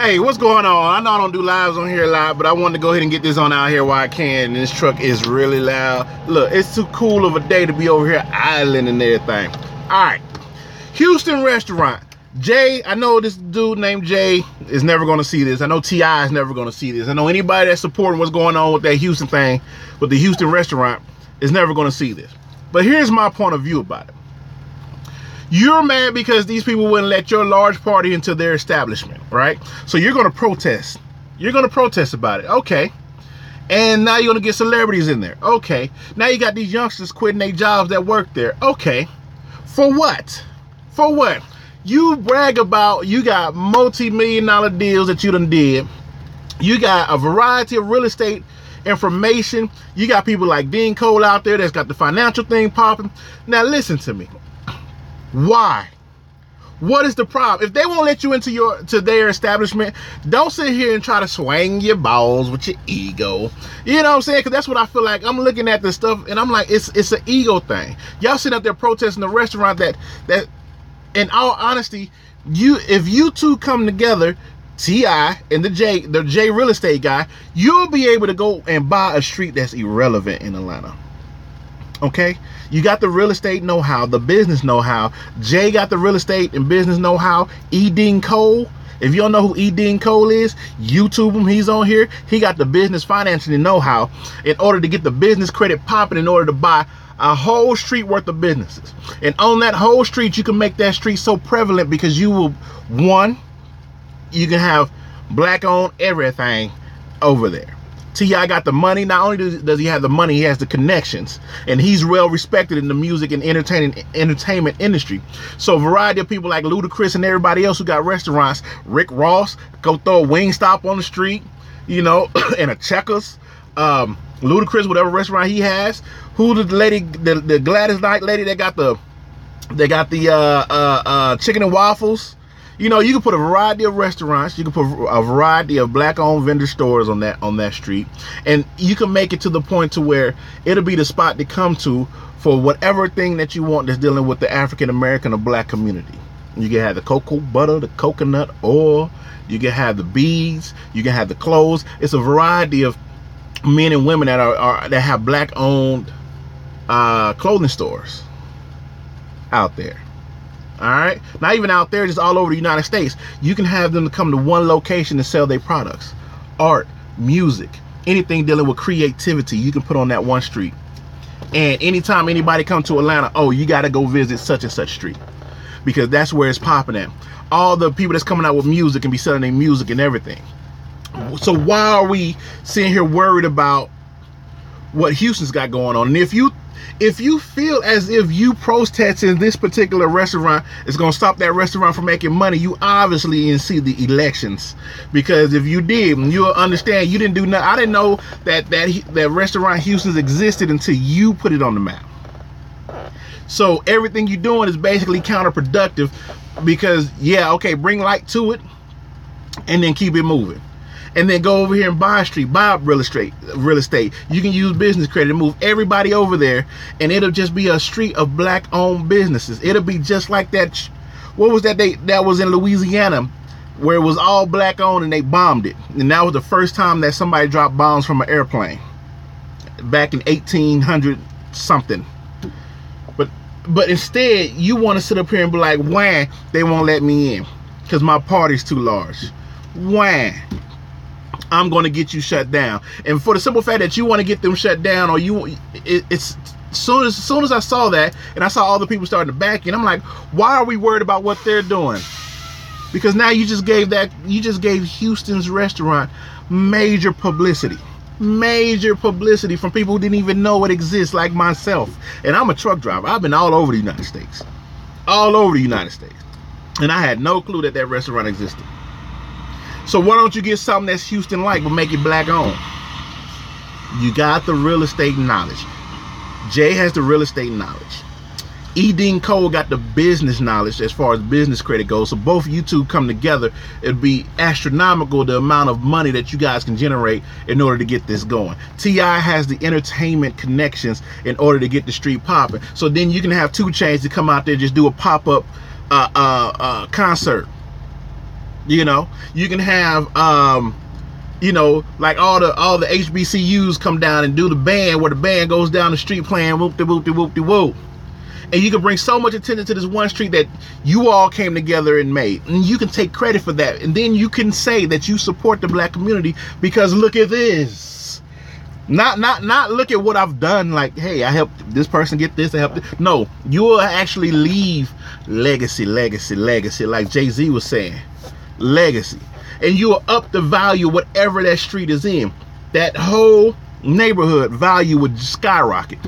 Hey, what's going on? I know I don't do lives on here a lot, but I wanted to go ahead and get this on out here while I can. And this truck is really loud. Look, it's too cool of a day to be over here idling and everything. All right, Houston restaurant. Jay, I know this dude named Jay is never going to see this. I know T.I. is never going to see this. I know anybody that's supporting what's going on with that Houston thing, with the Houston restaurant, is never going to see this. But here's my point of view about it. You're mad because these people wouldn't let your large party into their establishment, right? So you're going to protest. You're going to protest about it. Okay. And now you're going to get celebrities in there. Okay. Now you got these youngsters quitting their jobs that work there. Okay. For what? For what? You brag about you got multi-million-dollar deals that you done did. You got a variety of real estate information. You got people like Dean Cole out there that's got the financial thing popping. Now listen to me. Why? What is the problem? If they won't let you into their establishment, don't sit here and try to swing your balls with your ego. You know what I'm saying? Because that's what I feel like. I'm looking at this stuff and I'm like, it's an ego thing. Y'all sitting up there protesting the restaurant that in all honesty, if you two come together, T.I. and the J real estate guy, you'll be able to go and buy a street that's irrelevant in Atlanta. Okay, you got the real estate know-how, the business know-how. Jay got the real estate and business know-how. E. Dean Cole, if you don't know who E. Dean Cole is, YouTube him, he's on here. He got the business financing and know-how in order to get the business credit popping in order to buy a whole street worth of businesses. And on that whole street, you can make that street so prevalent because you will, one, you can have black-owned everything over there. T.I. got the money. Not only does he have the money, he has the connections, and he's well respected in the music and entertainment industry. So a variety of people like Ludacris and everybody else who got restaurants, Rick Ross, go throw a Wingstop on the street, you know, and a Checkers. Ludacris, whatever restaurant he has. Who the lady, the Gladys Knight lady that got the chicken and waffles. You know, you can put a variety of restaurants, you can put a variety of black-owned vendor stores on that street, and you can make it to the point to where it'll be the spot to come to for whatever thing that you want that's dealing with the African-American or black community. You can have the cocoa butter, the coconut oil, you can have the beads, you can have the clothes. It's a variety of men and women that have black-owned clothing stores out there. All right, not even out there, just all over the United States. You can have them to come to one location to sell their products, art, music, anything dealing with creativity. You can put on that one street. And anytime anybody comes to Atlanta, oh, you got to go visit such and such street because that's where it's popping at. All the people that's coming out with music can be selling their music and everything. So why are we sitting here worried about what Houston's got going on? And if you feel as if you protesting this particular restaurant is going to stop that restaurant from making money, you obviously didn't see the elections. Because if you did, you'll understand you didn't do nothing. I didn't know that restaurant Houston's existed until you put it on the map. So everything you're doing is basically counterproductive because, yeah, okay, bring light to it and then keep it moving. And then go over here and buy a street, buy real estate. You can use business credit and move everybody over there, and it'll just be a street of black-owned businesses. It'll be just like that. What was that? That was in Louisiana, where it was all black-owned and they bombed it. And that was the first time that somebody dropped bombs from an airplane, back in 1800 something. But instead, you want to sit up here and be like, why they won't let me in? Because my party's too large. Why? I'm going to get you shut down. And for the simple fact that you want to get them shut down, or it's soon as I saw that and I saw all the people starting to back in, I'm like, why are we worried about what they're doing? Because now you just gave Houston's restaurant major publicity from people who didn't even know it exists, like myself. And I'm a truck driver. I've been all over the United States, and I had no clue that restaurant existed. So why don't you get something that's Houston-like but make it black-owned? You got the real estate knowledge. Jay has the real estate knowledge. E. Dean Cole got the business knowledge as far as business credit goes. So both you two come together, it'd be astronomical the amount of money that you guys can generate in order to get this going. T.I. has the entertainment connections in order to get the street popping. So then you can have 2 Chainz to come out there and just do a pop-up concert. You know, you can have you know, like all the HBCUs come down and do the band, where the band goes down the street playing whoop-de-whoop-de-whoop-de-whoop. And you can bring so much attention to this one street that you all came together and made. And you can take credit for that. And then you can say that you support the black community because look at this. Not look at what I've done, like, hey, I helped this person get this, I helped. No, you will actually leave legacy, like Jay-Z was saying. Legacy. And you will up the value whatever that street is in. That whole neighborhood value would skyrocket.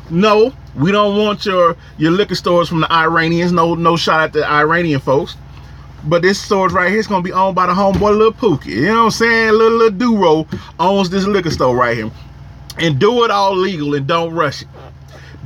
No, we don't want your liquor stores from the Iranians. No shot at the Iranian folks. But this store right here is going to be owned by the homeboy Lil Pookie. You know what I'm saying? Little Duro owns this liquor store right here. And do it all legal and don't rush it.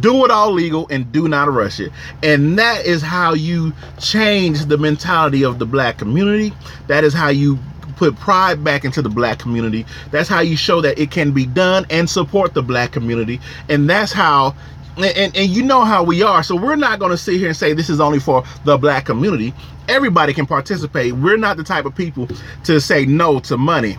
Do it all legal and do not rush it. And that is how you change the mentality of the black community. That is how you put pride back into the black community. That's how you show that it can be done and support the black community. And that's how, and you know how we are. So we're not going to sit here and say this is only for the black community. Everybody can participate. We're not the type of people to say no to money.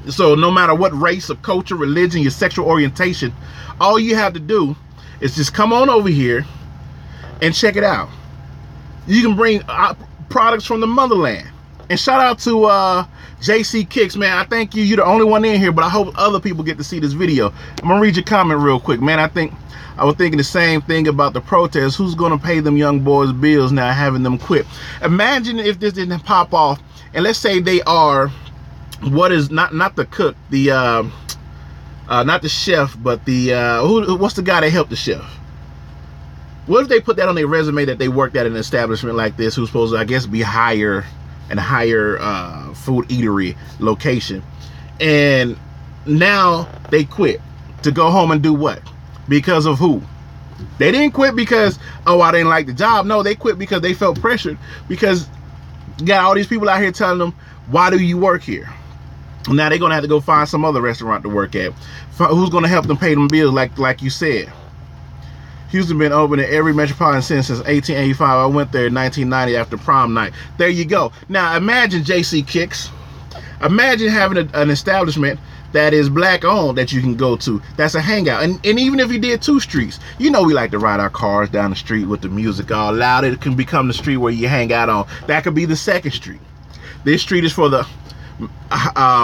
So no matter what race or culture, religion, your sexual orientation, all you have to do is just come on over here and check it out. You can bring products from the motherland. And shout out to JC Kicks, man. I thank you. You're the only one in here, but I hope other people get to see this video. I'm gonna read your comment real quick, man. I was thinking the same thing about the protests. Who's gonna pay them young boys bills now, having them quit? Imagine if this didn't pop off, and let's say they are, what is not the cook, the not the chef, but the what's the guy that helped the chef? What if they put that on their resume that they worked at an establishment like this, who's supposed to, I guess, be higher food eatery location, and now they quit to go home and do what? Because of who? They didn't quit because, oh, I didn't like the job. No, they quit because they felt pressured, because you got all these people out here telling them, why do you work here? Now they're gonna have to go find some other restaurant to work at. Who's gonna help them pay them bills? Like you said, Houston been open in every metropolitan city since 1885. I went there in 1990 after prom night. There you go. Now imagine JC Kicks. Imagine having an establishment that is black owned that you can go to. That's a hangout. And even if you did 2 streets, you know we like to ride our cars down the street with the music all loud. It can become the street where you hang out on. That could be the 2nd street. This street is for the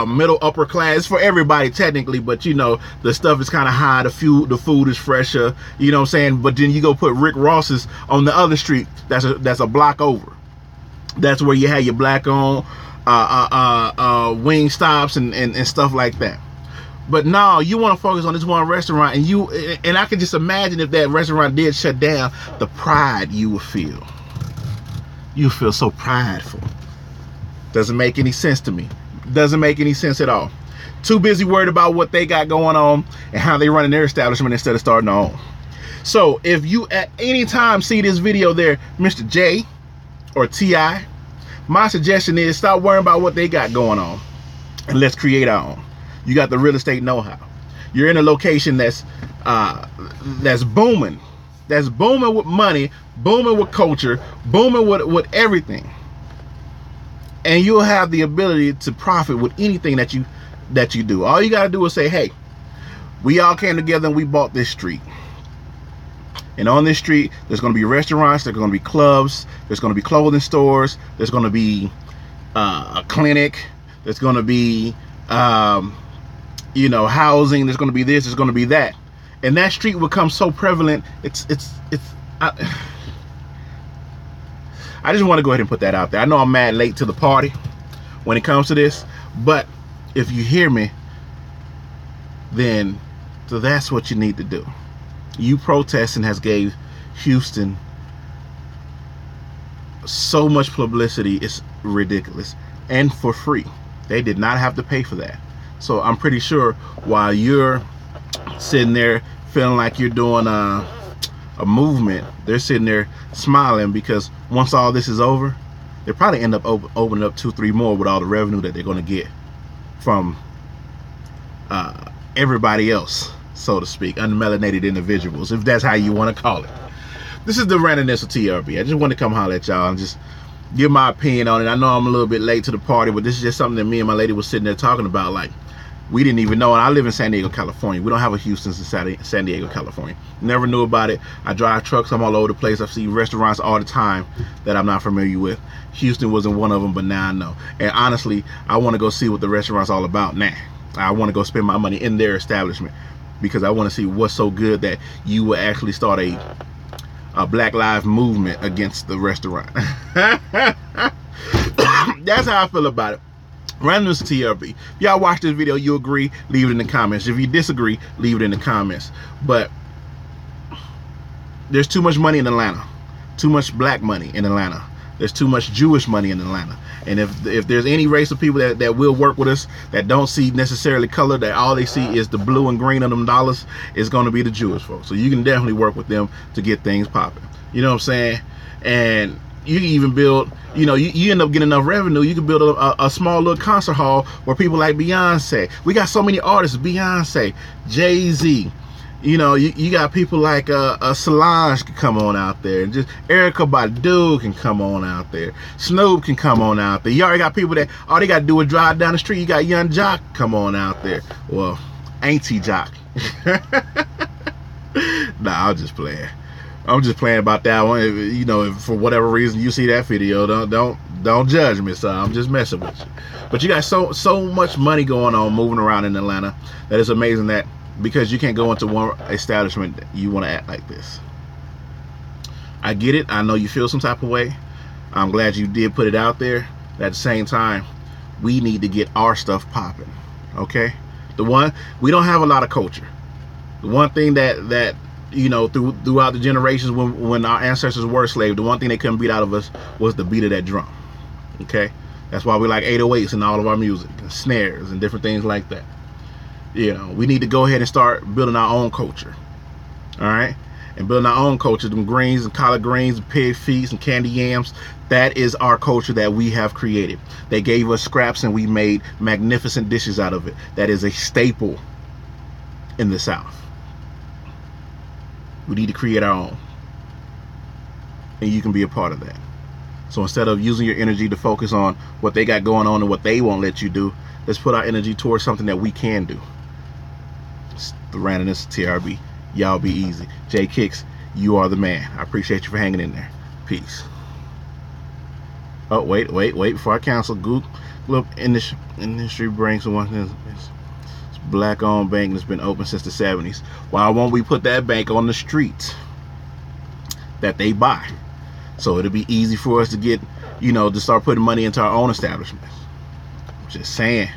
middle upper class, for everybody technically, but you know the stuff is kind of high, the food is fresher, you know what I'm saying. But then you go put Rick Ross's on the other street, that's a block over. That's where you have your black on wing stops and stuff like that. But no, you want to focus on this one restaurant, and I can just imagine if that restaurant did shut down, the pride you would feel. You feel so prideful. Doesn't make any sense to me. Doesn't make any sense at all. Too busy worried about what they got going on and how they running their establishment instead of starting their own. So if you at any time see this video there, Mr. J or T.I., my suggestion is stop worrying about what they got going on and let's create our own. You got the real estate know-how. You're in a location that's booming. That's booming with money, booming with culture, booming with everything. And you'll have the ability to profit with anything that you do. All you gotta do is say, hey, we all came together and we bought this street. And on this street, there's gonna be restaurants, there's gonna be clubs, there's gonna be clothing stores, there's gonna be a clinic, there's gonna be you know, housing, there's gonna be this, there's gonna be that. And that street will become so prevalent, I just want to go ahead and put that out there. I know I'm mad late to the party when it comes to this, but if you hear me, then so that's what you need to do. You protesting has gave Houston so much publicity, it's ridiculous, and for free. They did not have to pay for that. So I'm pretty sure while you're sitting there feeling like you're doing a movement, they're sitting there smiling, because once all this is over, they probably end up opening up 2-3 more with all the revenue that they're going to get from everybody else, so to speak, unmelanated individuals, if that's how you want to call it. This is the randomness of TRB. I just want to come holler at y'all and just give my opinion on it. I know I'm a little bit late to the party, but this is just something that me and my lady was sitting there talking about. Like, we didn't even know, and I live in San Diego, California. We don't have a Houston's in San Diego, California. Never knew about it. I drive trucks. I'm all over the place. I see restaurants all the time that I'm not familiar with. Houston wasn't one of them, but now I know. And honestly, I want to go see what the restaurant's all about now. I want to go spend my money in their establishment because I want to see what's so good that you will actually start a Black Lives movement against the restaurant. That's how I feel about it. Randomness TRB. If y'all watch this video, you agree, leave it in the comments. If you disagree, leave it in the comments. But there's too much money in Atlanta. Too much black money in Atlanta. There's too much Jewish money in Atlanta. And if there's any race of people that will work with us, that don't see necessarily color, that all they see is the blue and green of them dollars, it's going to be the Jewish folks. So you can definitely work with them to get things popping. You know what I'm saying? And you can even build, you know, you end up getting enough revenue, you can build a small little concert hall where people like Beyonce. We got so many artists, Beyonce, Jay-Z. You know, you got people like Solange can come on out there. And just Erykah Badu can come on out there. Snoop can come on out there. You already got people that all they got to do is drive down the street. You got Young Jock come on out there. Well, Auntie Jock. Nah, I'm just playing. I'm just playing about that one. You know, if for whatever reason you see that video, don't judge me, son. I'm just messing with you. But you got so much money going on, moving around in Atlanta, that it's amazing that because you can't go into one establishment, you want to act like this. I get it. I know you feel some type of way. I'm glad you did put it out there. At the same time, we need to get our stuff popping. Okay? We don't have a lot of culture. The one thing that you know, throughout the generations when our ancestors were slaves, the one thing they couldn't beat out of us was the beat of that drum. Okay? That's why we like 808s in all of our music, and snares and different things like that. You know, we need to go ahead and start building our own culture. All right? And building our own culture, them greens and collard greens and pig feet and candy yams, that is our culture that we have created. They gave us scraps and we made magnificent dishes out of it. That is a staple in the South. We need to create our own. And you can be a part of that. So instead of using your energy to focus on what they got going on and what they won't let you do, let's put our energy towards something that we can do. It's the Randomness TRB. Y'all be easy. J Kicks, you are the man. I appreciate you for hanging in there. Peace. Oh, wait. Before I cancel, Google industry brings one. It's black-owned bank that's been open since the 70s. Why won't we put that bank on the streets that they buy? So it'll be easy for us to get, you know, to start putting money into our own establishments. I'm just saying.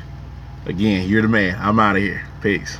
Again, you're the man. I'm out of here. Peace.